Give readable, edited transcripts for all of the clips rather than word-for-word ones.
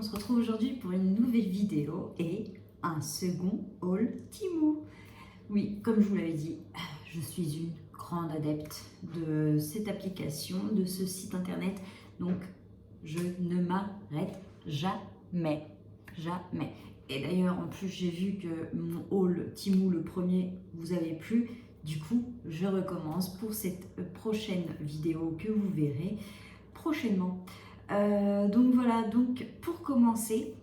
on se retrouve aujourd'hui pour une nouvelle vidéo et un second haul Temu. Oui, comme je vous l'avais dit, je suis une grande adepte de cette application, de ce site internet, donc je ne m'arrête jamais, jamais. Et d'ailleurs, en plus, j'ai vu que mon haul Temu, le premier, vous avait plu. Du coup, je recommence pour cette prochaine vidéo que vous verrez prochainement. Donc voilà, donc pour commencer,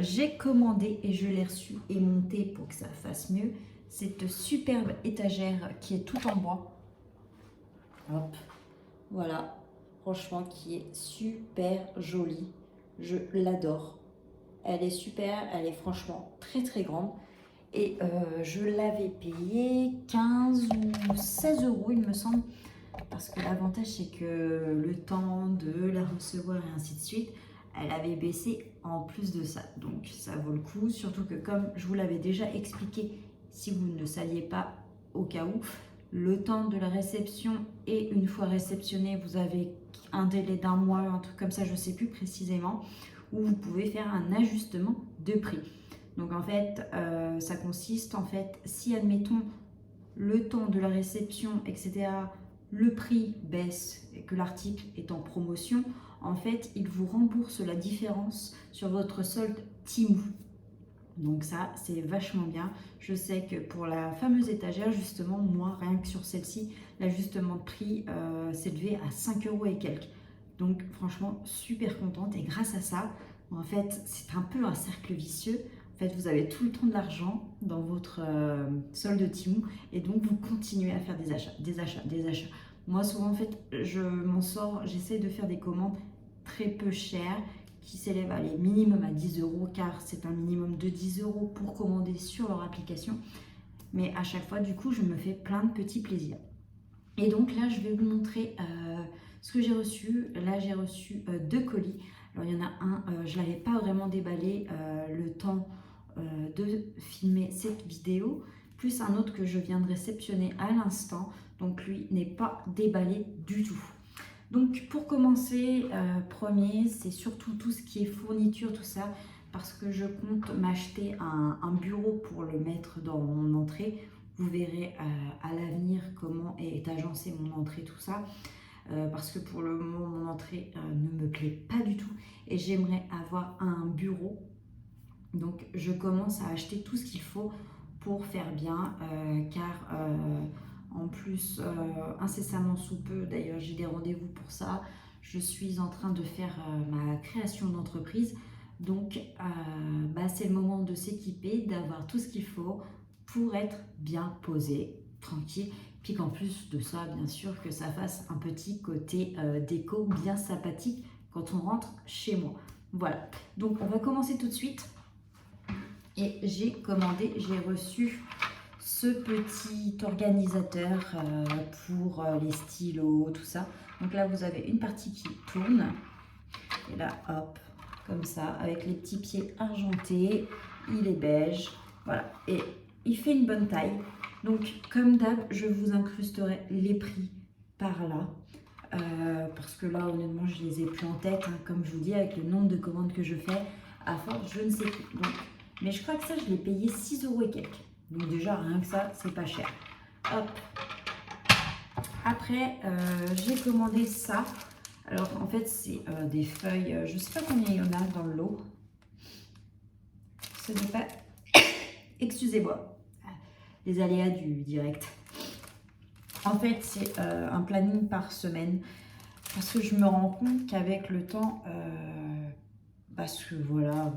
j'ai commandé et je l'ai reçu et monté pour que ça fasse mieux cette superbe étagère qui est toute en bois. Hop, voilà, franchement qui est super jolie, je l'adore. Elle est super, elle est franchement très très grande et je l'avais payé 15 ou 16 euros il me semble. Parce que l'avantage, c'est que le temps de la recevoir et ainsi de suite, elle avait baissé en plus de ça. Donc ça vaut le coup, surtout que comme je vous l'avais déjà expliqué, si vous ne le saviez pas au cas où, le temps de la réception et une fois réceptionné, vous avez un délai d'un mois, un truc comme ça, je ne sais plus précisément, où vous pouvez faire un ajustement de prix. Donc en fait, ça consiste en fait, si admettons le temps de la réception, etc., le prix baisse et que l'article est en promotion, en fait, il vous rembourse la différence sur votre solde Temu. Donc ça, c'est vachement bien. Je sais que pour la fameuse étagère, justement, moi, rien que sur celle-ci, l'ajustement de prix s'élevait à 5 euros et quelques. Donc franchement, super contente. Et grâce à ça, en fait, c'est un peu un cercle vicieux. En fait, vous avez tout le temps de l'argent dans votre solde Temu et donc vous continuez à faire des achats, des achats, des achats. Moi, souvent, en fait, je m'en sors, j'essaie de faire des commandes très peu chères qui s'élèvent à les minimum à 10 euros car c'est un minimum de 10 euros pour commander sur leur application. Mais à chaque fois, du coup, je me fais plein de petits plaisirs. Et donc là, je vais vous montrer ce que j'ai reçu. Là, j'ai reçu 2 colis. Alors, il y en a un, je ne l'avais pas vraiment déballé le temps de filmer cette vidéo, plus un autre que je viens de réceptionner à l'instant. Donc, lui n'est pas déballé du tout. Donc, pour commencer, premier, c'est surtout tout ce qui est fourniture, tout ça, parce que je compte m'acheter un bureau pour le mettre dans mon entrée. Vous verrez à l'avenir comment est agencée mon entrée, tout ça. Parce que pour le moment, mon entrée ne me plaît pas du tout. Et j'aimerais avoir un bureau. Donc, je commence à acheter tout ce qu'il faut pour faire bien. Car en plus, incessamment sous peu, d'ailleurs, j'ai des rendez-vous pour ça. Je suis en train de faire ma création d'entreprise. Donc, c'est le moment de s'équiper, d'avoir tout ce qu'il faut pour être bien posé, tranquille. Puis qu'en plus de ça, bien sûr, que ça fasse un petit côté déco bien sympathique quand on rentre chez moi. Voilà, donc on va commencer tout de suite. Et j'ai commandé, j'ai reçu ce petit organisateur pour les stylos, tout ça. Donc là, vous avez une partie qui tourne. Et là, hop, comme ça, avec les petits pieds argentés. Il est beige. Voilà. Et il fait une bonne taille. Donc, comme d'hab, je vous incrusterai les prix par là. Parce que là, honnêtement, je les ai plus en tête. Hein, comme je vous dis, avec le nombre de commandes que je fais, à force, je ne sais plus. Donc, mais je crois que ça, je l'ai payé 6 euros et quelques. Donc déjà, rien que ça, c'est pas cher. Hop. Après, j'ai commandé ça. Alors, en fait, c'est des feuilles. Je ne sais pas combien il y en a dans le lot. Ce n'est pas... Excusez-moi. Les aléas du direct. En fait, c'est un planning par semaine. Parce que je me rends compte qu'avec le temps... parce que voilà...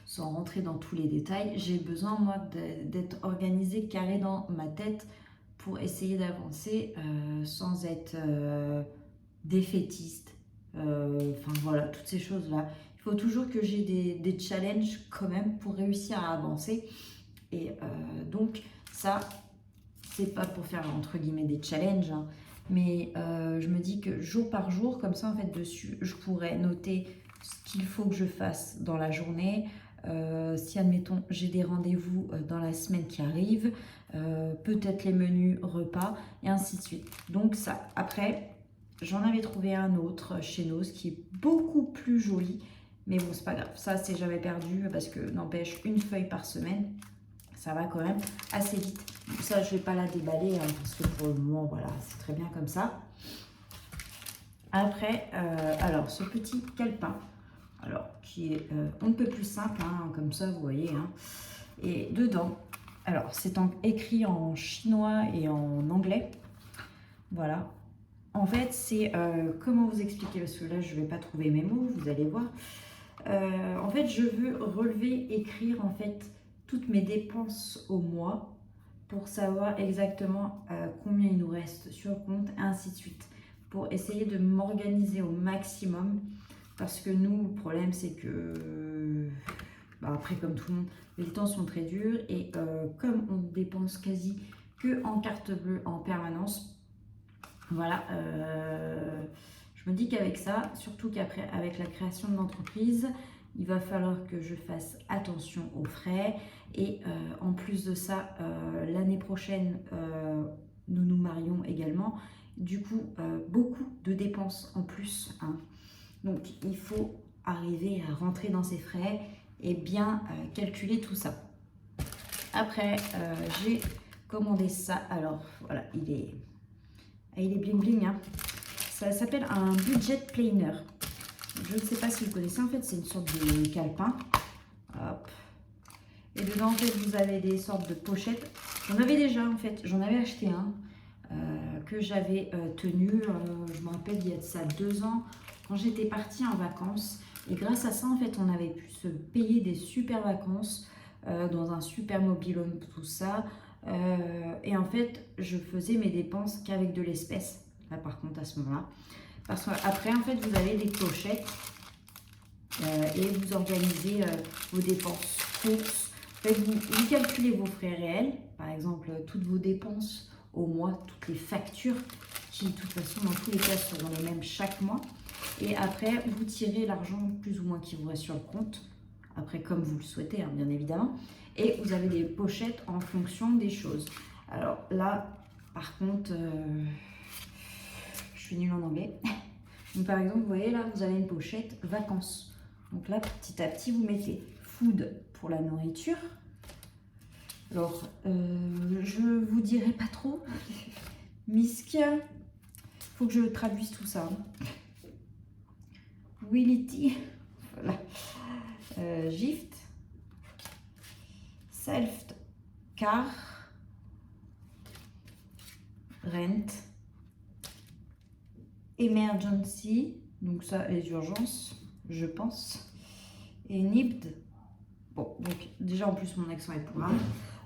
Sans rentrer dans tous les détails, j'ai besoin, moi, d'être organisée, carré dans ma tête pour essayer d'avancer sans être défaitiste. Enfin, voilà, toutes ces choses-là. Il faut toujours que j'ai des challenges quand même pour réussir à avancer. Et donc, ça, c'est pas pour faire, entre guillemets, des challenges, hein, mais je me dis que jour par jour, comme ça, en fait, dessus, je pourrais noter ce qu'il faut que je fasse dans la journée. Si admettons j'ai des rendez-vous dans la semaine qui arrive, peut-être les menus repas et ainsi de suite. Donc ça, après j'en avais trouvé un autre chez Noz qui est beaucoup plus joli Mais bon, c'est pas grave. Ça, c'est jamais perdu parce que n'empêche, une feuille par semaine, ça va quand même assez vite. Ça, je vais pas la déballer hein, parce que pour le moment, voilà, c'est très bien comme ça. Après, alors, ce petit calepin, alors, qui est on ne peut plus simple, hein, comme ça, vous voyez. Hein. Et dedans, alors, c'est écrit en chinois et en anglais. Voilà. En fait, c'est, comment vous expliquer, parce que là, je ne vais pas trouver mes mots, vous allez voir. En fait, je veux relever, écrire, en fait, toutes mes dépenses au mois pour savoir exactement combien il nous reste sur le compte, et ainsi de suite. Pour essayer de m'organiser au maximum. Parce que nous, le problème, c'est que, après, comme tout le monde, les temps sont très durs. Et comme on dépense quasi que en carte bleue en permanence, voilà, je me dis qu'avec ça, surtout qu'après, avec la création de l'entreprise, il va falloir que je fasse attention aux frais. Et en plus de ça, l'année prochaine, nous nous marions également. Du coup, beaucoup de dépenses en plus. Hein. Donc, il faut arriver à rentrer dans ses frais et bien calculer tout ça. Après, j'ai commandé ça. Alors, voilà, il est bling bling. Hein. Ça s'appelle un budget planner. Je ne sais pas si vous connaissez. En fait, c'est une sorte de calepin. Hop. Et dedans, en fait, vous avez des sortes de pochettes. J'en avais déjà, en fait. J'en avais acheté un que j'avais tenu. Je me rappelle, il y a de ça 2 ans, quand j'étais partie en vacances. Et grâce à ça, en fait, on avait pu se payer des super vacances dans un super mobil-home, tout ça. Et en fait, je faisais mes dépenses qu'avec de l'espèce. Là, par contre, à ce moment-là. Parce qu'après, en fait, vous avez des pochettes et vous organisez vos dépenses courses. En fait, vous calculez vos frais réels. Par exemple, toutes vos dépenses au mois, toutes les factures qui, de toute façon, dans tous les cas, seront les mêmes chaque mois. Et après, vous tirez l'argent plus ou moins qui vous reste sur le compte. Après, comme vous le souhaitez, hein, bien évidemment. Et vous avez des pochettes en fonction des choses. Alors là, par contre, je suis nulle en anglais. Donc par exemple, vous voyez là, vous avez une pochette vacances. Donc là, petit à petit, vous mettez food pour la nourriture. Alors, je vous dirai pas trop. Misk, faut que je traduise tout ça. Willity, voilà. Gift, self, car, rent, emergency, donc ça, les urgences, je pense, et NIBD. Bon, donc déjà en plus mon accent est pourri.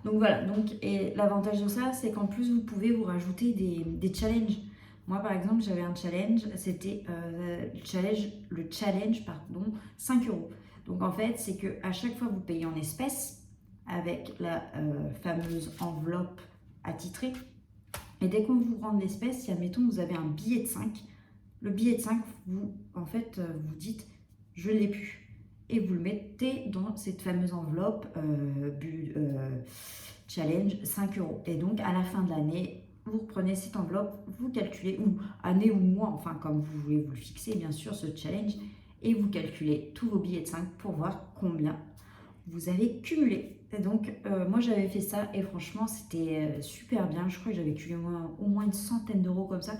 Donc voilà, donc, et l'avantage de ça, c'est qu'en plus vous pouvez vous rajouter des challenges. Moi par exemple, j'avais un challenge, c'était le challenge, pardon, 5 €. Donc en fait, c'est qu'à chaque fois vous payez en espèces avec la fameuse enveloppe attitrée. Et dès qu'on vous rend de l'espèce, si admettons vous avez un billet de 5, le billet de 5, vous, en fait, vous dites je ne l'ai plus. Et vous le mettez dans cette fameuse enveloppe challenge 5 €. Et donc à la fin de l'année, vous reprenez cette enveloppe, vous calculez, ou année ou mois, enfin comme vous voulez vous le fixer bien sûr ce challenge, et vous calculez tous vos billets de 5 pour voir combien vous avez cumulé. Et donc moi j'avais fait ça et franchement c'était super bien. Je crois que j'avais cumulé au moins une centaine d'euros comme ça.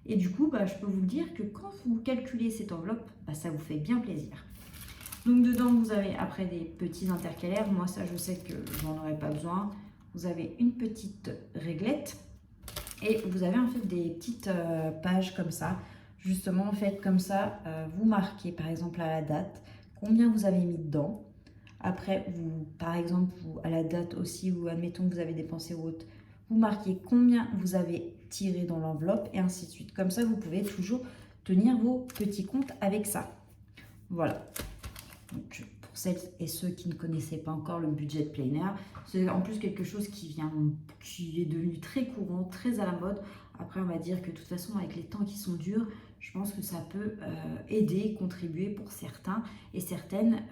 Et du coup, je peux vous le dire que quand vous calculez cette enveloppe, ça vous fait bien plaisir. Donc dedans, vous avez après des petits intercalaires. Moi, ça, je sais que j'en aurais pas besoin. Vous avez une petite réglette et vous avez en fait des petites pages comme ça. Justement, en fait, comme ça, vous marquez par exemple à la date combien vous avez mis dedans. Après, vous, par exemple, à la date aussi, ou admettons que vous avez dépensé ou autre, vous marquez combien vous avez tiré dans l'enveloppe et ainsi de suite. Comme ça, vous pouvez toujours tenir vos petits comptes avec ça. Voilà. Donc, pour celles et ceux qui ne connaissaient pas encore le budget planner, c'est en plus quelque chose qui est devenu très courant, très à la mode. Après, on va dire que de toute façon, avec les temps qui sont durs, je pense que ça peut aider, contribuer pour certains et certaines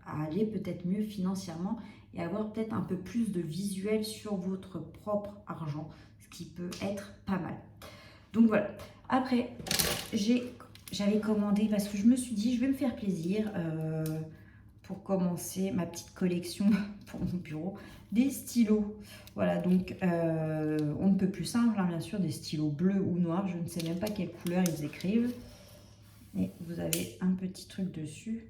à aller peut-être mieux financièrement et avoir peut-être un peu plus de visuel sur votre propre argent, ce qui peut être pas mal. Donc voilà. Après, j'ai j'avais commandé parce que je me suis dit, je vais me faire plaisir pour commencer ma petite collection pour mon bureau, des stylos. Voilà, donc on ne peut plus simple, hein, bien sûr, des stylos bleus ou noirs. Je ne sais même pas quelle couleur ils écrivent. Et vous avez un petit truc dessus.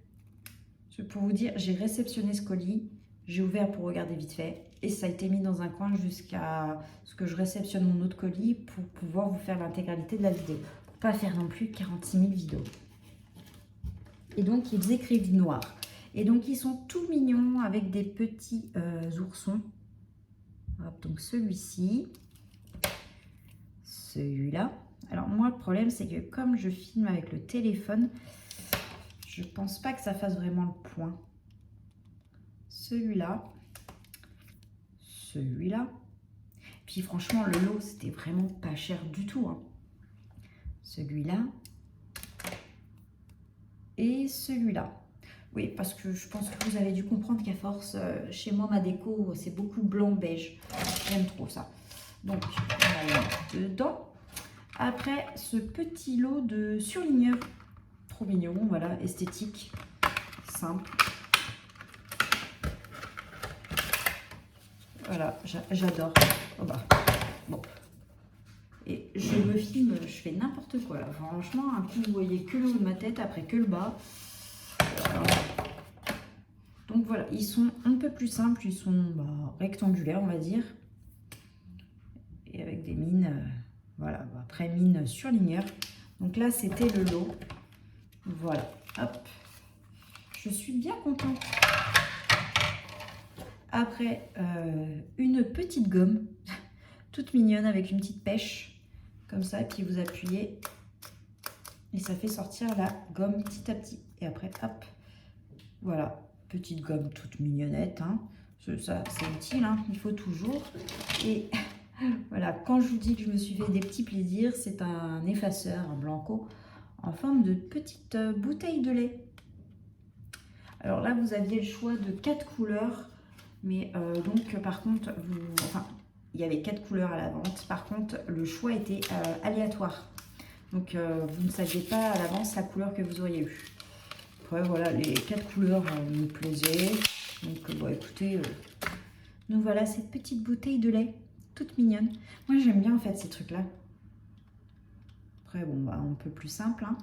Pour vous dire, j'ai réceptionné ce colis, j'ai ouvert pour regarder vite fait et ça a été mis dans un coin jusqu'à ce que je réceptionne mon autre colis pour pouvoir vous faire l'intégralité de la vidéo. Pour pas faire non plus 46 000 vidéos. Et donc ils écrivent noir. Et donc ils sont tout mignons avec des petits oursons. Hop, donc celui-ci, celui-là. Alors moi le problème c'est que comme je filme avec le téléphone, je pense pas que ça fasse vraiment le point. Celui-là, celui-là. Puis franchement, le lot, c'était vraiment pas cher du tout, hein. Celui-là. Et celui-là. Oui, parce que je pense que vous avez dû comprendre qu'à force, chez moi, ma déco, c'est beaucoup blanc-beige. J'aime trop ça. Donc, on va mettre dedans. Après, ce petit lot de surligneurs. Trop mignon, voilà, esthétique, simple. Voilà, j'adore. Oh bah, bon. Et je me filme, je fais n'importe quoi là. Franchement, un coup vous voyez que le haut de ma tête, après que le bas. Donc voilà, ils sont un peu plus simples, ils sont rectangulaires on va dire. Et avec des mines, voilà, après mine surligneur. Donc là c'était le lot. Voilà, hop. Je suis bien contente. Après, une petite gomme, toute mignonne avec une petite pêche, comme ça, et puis vous appuyez, et ça fait sortir la gomme petit à petit. Et après, hop, voilà, petite gomme toute mignonnette, hein. Ça c'est utile, hein, il faut toujours. Et voilà, quand je vous dis que je me suis fait des petits plaisirs, c'est un effaceur, un blanco, en forme de petite bouteille de lait. Alors là, vous aviez le choix de 4 couleurs. Mais donc par contre, il y avait 4 couleurs à la vente. Par contre, le choix était aléatoire. Donc vous ne saviez pas à l'avance la couleur que vous auriez eu. Après voilà, les 4 couleurs me plaisaient. Donc bon, écoutez, nous voilà cette petite bouteille de lait, toute mignonne. Moi j'aime bien en fait ces trucs-là. Après bon, un peu plus simple, hein.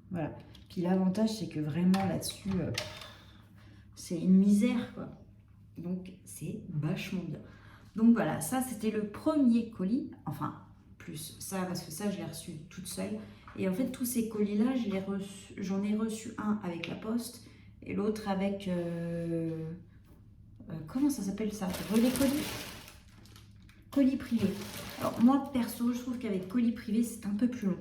Voilà. Puis l'avantage c'est que vraiment là-dessus... c'est une misère quoi, donc c'est vachement bien. Donc voilà, ça c'était le premier colis, enfin plus ça parce que ça je l'ai reçu toute seule. Et en fait tous ces colis là, j'en ai reçu un avec la poste et l'autre avec comment ça s'appelle ça, relais colis privé. Alors moi perso je trouve qu'avec colis privé c'est un peu plus long,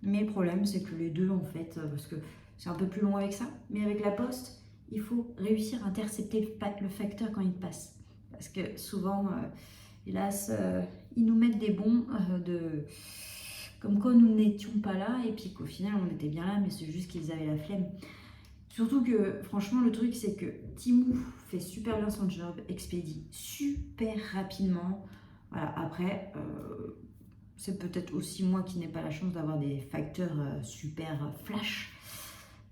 mais le problème c'est que les deux en fait, parce que c'est un peu plus long avec ça, mais avec la poste il faut réussir à intercepter le facteur quand il passe. Parce que souvent, hélas, ils nous mettent des bons comme quoi nous n'étions pas là et puis qu'au final on était bien là, mais c'est juste qu'ils avaient la flemme. Surtout que franchement le truc c'est que Temu fait super bien son job, expédie super rapidement. Voilà, après, c'est peut-être aussi moi qui n'ai pas la chance d'avoir des facteurs super flash.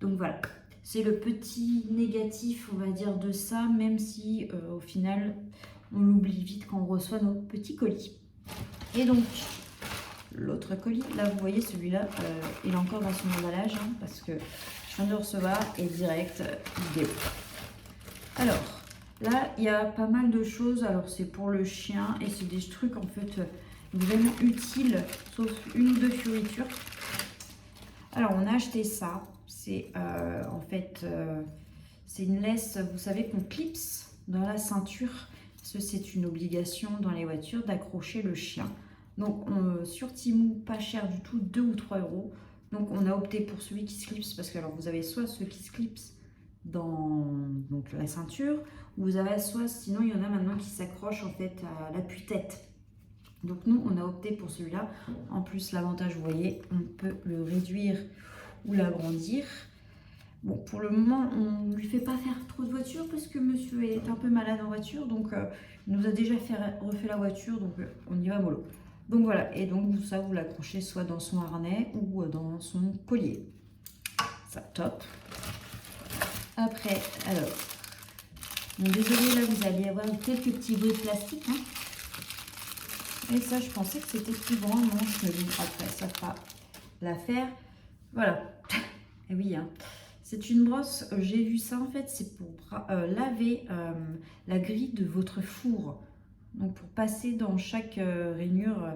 Donc voilà. C'est le petit négatif, on va dire, de ça, même si au final, on l'oublie vite quand on reçoit nos petits colis. Et donc, l'autre colis, là, vous voyez, celui-là, il est encore dans son emballage, hein, parce que je viens de le recevoir et direct, vidéo. Alors, là, il y a pas mal de choses. Alors, c'est pour le chien et c'est des trucs, en fait, vraiment utiles, sauf une ou deux fioritures. Alors, on a acheté ça. C'est en fait, c'est une laisse, vous savez, qu'on clipse dans la ceinture. Parce que c'est une obligation dans les voitures d'accrocher le chien. Donc, sur Temu, pas cher du tout, 2 ou 3 euros. Donc, on a opté pour celui qui se clipse. Parce que alors, vous avez soit ceux qui se clipsent dans donc, la ceinture, ou vous avez soit, sinon, il y en a maintenant qui s'accrochent en fait à l'appui-tête. Donc, nous, on a opté pour celui-là. En plus, l'avantage, vous voyez, on peut le réduire ou l'agrandir. Bon, pour le moment, on ne lui fait pas faire trop de voiture parce que monsieur est un peu malade en voiture. Donc, il nous a déjà refait la voiture. Donc, on y va mollo. Donc voilà, et donc ça vous l'accrochez soit dans son harnais ou dans son collier. Ça, top. Après, alors, bon, désolé, là vous allez avoir quelques petits bruits de plastique. Hein. Et ça, je pensais que c'était plus grand, non, je me dis après, ça fera l'affaire. Voilà. Et oui, hein. C'est une brosse, j'ai vu ça en fait, c'est pour laver la grille de votre four. Donc pour passer dans chaque rainure.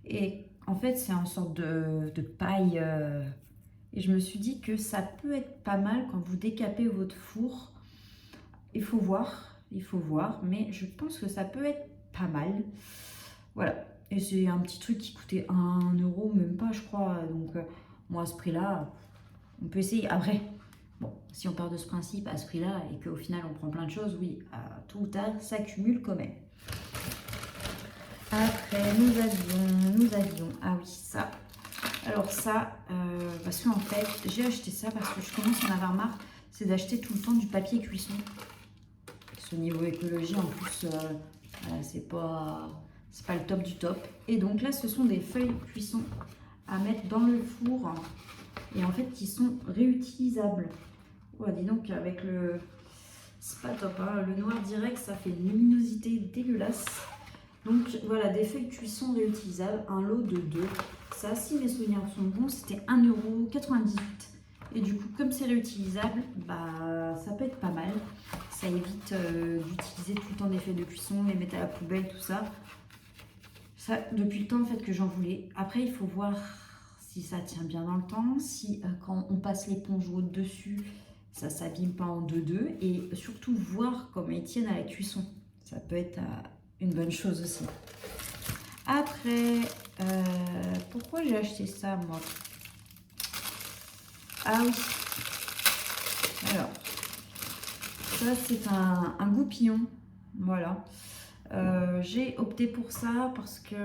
Et en fait, c'est en sorte de paille. Et je me suis dit que ça peut être pas mal quand vous décapez votre four. Il faut voir, mais je pense que ça peut être pas mal. Voilà, et c'est un petit truc qui coûtait 1 euro, même pas je crois. Donc moi à ce prix-là, on peut essayer. Après, bon, si on part de ce principe à ce prix-là et qu'au final on prend plein de choses, oui, tout ou tard, ça cumule quand même. Après, nous avions, ah oui, ça. Alors ça, parce qu'en fait, j'ai acheté ça parce que je commence à en avoir marre, c'est d'acheter tout le temps du papier cuisson. Ce niveau écologie, en plus, c'est pas le top du top. Et donc là, ce sont des feuilles cuisson à mettre dans le four et en fait, qui sont réutilisables. Ouais, dis donc, avec le... C'est pas top, hein. Le noir direct, ça fait une luminosité dégueulasse. Donc voilà, des feuilles cuisson réutilisables, un lot de 2. Ça, si mes souvenirs sont bons, c'était 1,98 €. Et du coup, comme c'est réutilisable, bah, ça peut être pas mal. Ça évite d'utiliser tout le temps des feuilles de cuisson, les mettre à la poubelle, tout ça. Ça, depuis le temps en fait que j'en voulais. Après, il faut voir si ça tient bien dans le temps, si quand on passe l'éponge au-dessus, ça ne s'abîme pas en deux. Et surtout, voir comment ils tiennent à la cuisson. Ça peut être une bonne chose aussi. Après, pourquoi j'ai acheté ça, moi? Ah oui. Alors, ça, c'est un goupillon. Voilà. J'ai opté pour ça parce que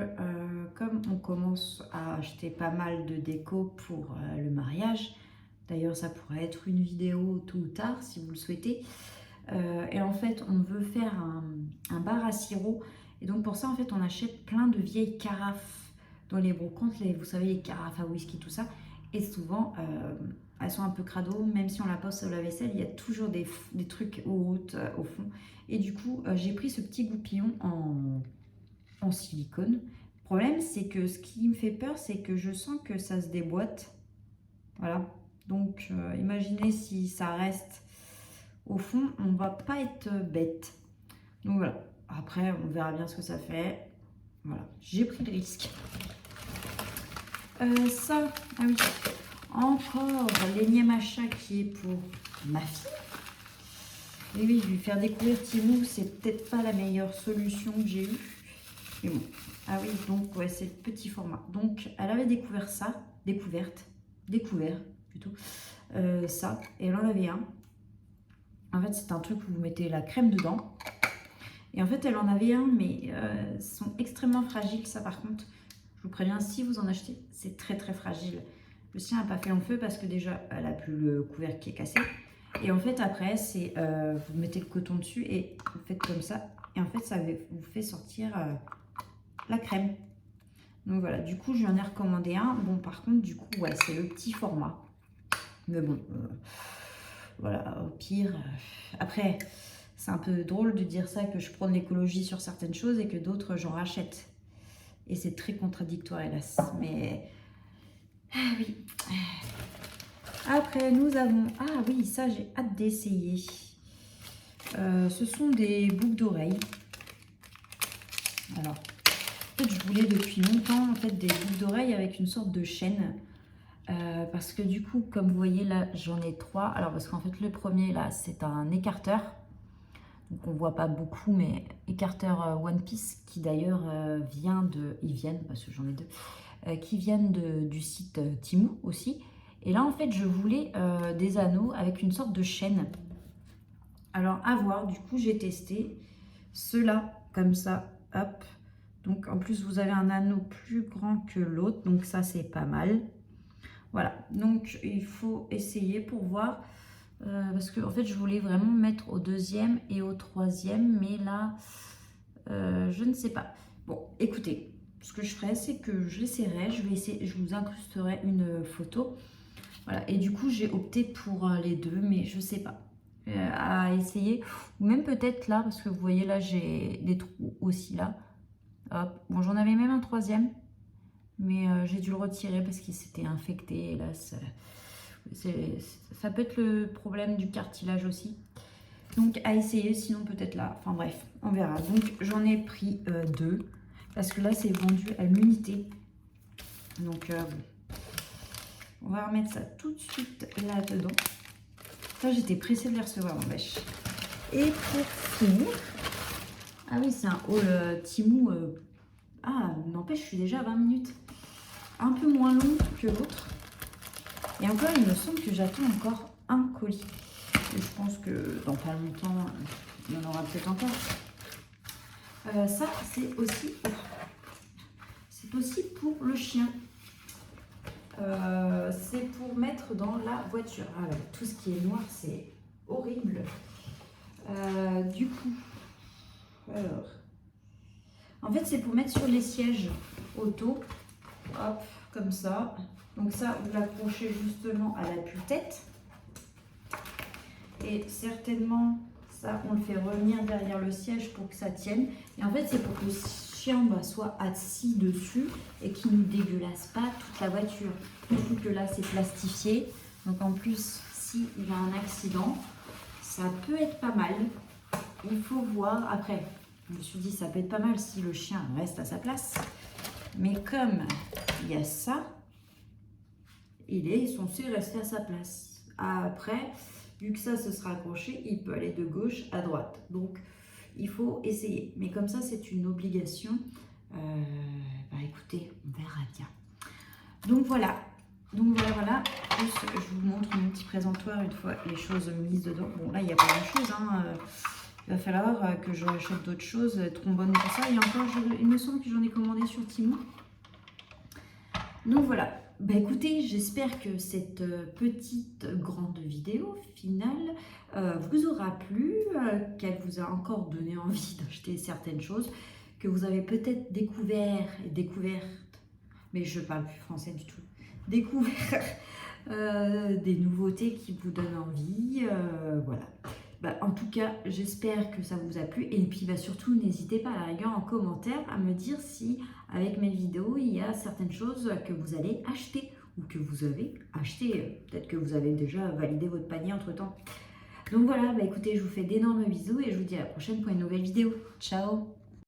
comme on commence à acheter pas mal de déco pour le mariage, d'ailleurs ça pourrait être une vidéo tôt ou tard si vous le souhaitez, et en fait on veut faire un bar à sirop, et donc pour ça en fait on achète plein de vieilles carafes dans les brocantes, vous savez, les carafes à whisky, tout ça, et souvent elles sont un peu crado, même si on la pose au lave-vaisselle, il y a toujours des trucs hautes au fond. Et du coup, j'ai pris ce petit goupillon en silicone. Le problème, c'est que ce qui me fait peur, c'est que je sens que ça se déboîte. Voilà. Donc, imaginez si ça reste au fond, on va pas être bête. Donc voilà. Après, on verra bien ce que ça fait. Voilà. J'ai pris le risque. Ça, ah oui. Encore l'énième achat qui est pour ma fille. Et oui, lui faire découvrir Temu, c'est peut-être pas la meilleure solution que j'ai eue. Mais bon. Ah oui, donc ouais, c'est le petit format. Donc elle avait découvert ça, découvert plutôt, ça. Et elle en avait un. En fait, c'est un truc où vous mettez la crème dedans. Et en fait, elle en avait un, mais sont extrêmement fragiles, ça par contre. Je vous préviens, si vous en achetez, c'est très très fragile. Le sien n'a pas fait long feu parce que déjà, elle a plus le couvercle qui est cassé. Et en fait, après, c'est vous mettez le coton dessus et vous faites comme ça. Et en fait, ça vous fait sortir la crème. Donc voilà, du coup, j'en ai recommandé un. Bon, par contre, du coup, ouais, c'est le petit format. Mais bon, voilà, au pire. Après, c'est un peu drôle de dire ça, que je prends de l'écologie sur certaines choses et que d'autres, j'en rachète. Et c'est très contradictoire, hélas. Mais, ah oui. Après, nous avons... Ah oui, ça, j'ai hâte d'essayer. Ce sont des boucles d'oreilles. Alors, en fait, je voulais depuis longtemps en fait, des boucles d'oreilles avec une sorte de chaîne. Parce que du coup, comme vous voyez, là, j'en ai 3. Alors, parce qu'en fait, le premier, là, c'est un écarteur. Donc, on ne voit pas beaucoup, mais écarteur One Piece, qui d'ailleurs vient de... Ils viennent, parce que j'en ai 2. Qui viennent du site Temu aussi. Et là, en fait, je voulais des anneaux avec une sorte de chaîne. Alors, à voir. Du coup, j'ai testé ceux-là, comme ça. Hop. Donc, en plus, vous avez un anneau plus grand que l'autre. Donc, ça, c'est pas mal. Voilà. Donc, il faut essayer pour voir. Parce que, en fait, je voulais vraiment mettre au 2e et au 3e. Mais là, je ne sais pas. Bon, écoutez. ce que je ferai, c'est que je l'essaierai, je vous incrusterai une photo. Voilà, et du coup, j'ai opté pour les deux, mais je sais pas. À essayer, ou même peut-être là, parce que vous voyez là, j'ai des trous aussi là. Hop. Bon, j'en avais même un troisième, mais j'ai dû le retirer parce qu'il s'était infecté. Et là, ça peut être le problème du cartilage aussi. Donc à essayer, sinon peut-être là. Enfin bref, on verra. Donc j'en ai pris deux, parce que là, c'est vendu à l'unité. Donc bon. On va remettre ça tout de suite là-dedans. Ça, j'étais pressée de les recevoir, en bêche. Et pour finir, ah oui, c'est un haul Temu. Ah, n'empêche, je suis déjà à 20 minutes. Un peu moins long que l'autre. Et encore, il me semble que j'attends encore un colis. Et je pense que dans pas longtemps, il y en aura peut-être encore. Ça, c'est aussi pour le chien. C'est pour mettre dans la voiture. Ah ouais, tout ce qui est noir, c'est horrible. Du coup, alors, en fait, c'est pour mettre sur les sièges auto. Hop, comme ça. Donc ça, vous l'accrochez justement à l'appui-tête. Et certainement, ça, on le fait revenir derrière le siège pour que ça tienne. Et en fait, c'est pour que le chien soit assis dessus et qu'il ne dégueulasse pas toute la voiture. Surtout que là, c'est plastifié. Donc en plus, s'il a un accident, ça peut être pas mal. Il faut voir. Après, je me suis dit, ça peut être pas mal si le chien reste à sa place. Mais comme il y a ça, il est censé rester à sa place. Après, vu que ça se sera accroché, il peut aller de gauche à droite. Donc, il faut essayer. Mais comme ça, c'est une obligation. Bah écoutez, on verra bien. Donc voilà. Voilà. Plus, je vous montre mon petit présentoir une fois les choses mises dedans. Bon, là, il n'y a pas grand-chose. Hein. Il va falloir que je rachète d'autres choses, trombone et tout ça. Et encore, il me semble que j'en ai commandé sur Temu. Donc voilà. Bah écoutez, j'espère que cette petite grande vidéo finale vous aura plu, qu'elle vous a encore donné envie d'acheter certaines choses, que vous avez peut-être découvert, mais je parle plus français du tout, découvert des nouveautés qui vous donnent envie, voilà. Bah, en tout cas, j'espère que ça vous a plu. Et puis bah, surtout, n'hésitez pas à la rigueur en commentaire à me dire si avec mes vidéos, il y a certaines choses que vous allez acheter ou que vous avez acheté. Peut-être que vous avez déjà validé votre panier entre-temps. Donc voilà, bah, écoutez, je vous fais d'énormes bisous et je vous dis à la prochaine pour une nouvelle vidéo. Ciao!